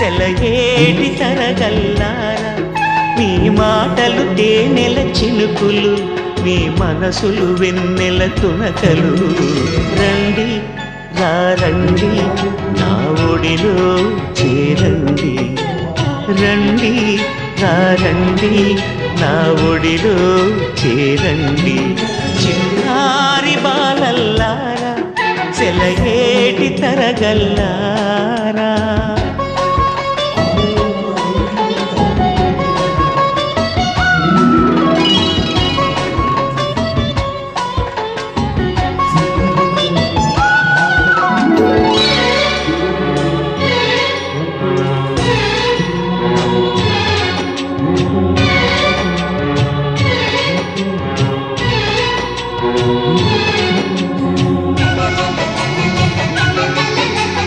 సెలయేటి తరగల్లారా మీ మాటలు తేనెల చినుకులు మీ మనసులు వెన్నెల తునకలు రండి రండి నా ఒడిలో చేరండి రండి రండి నా ఒడిలో చేరండి చిన్నారి బాలల్లారా సెలయేటి తరగల్లారా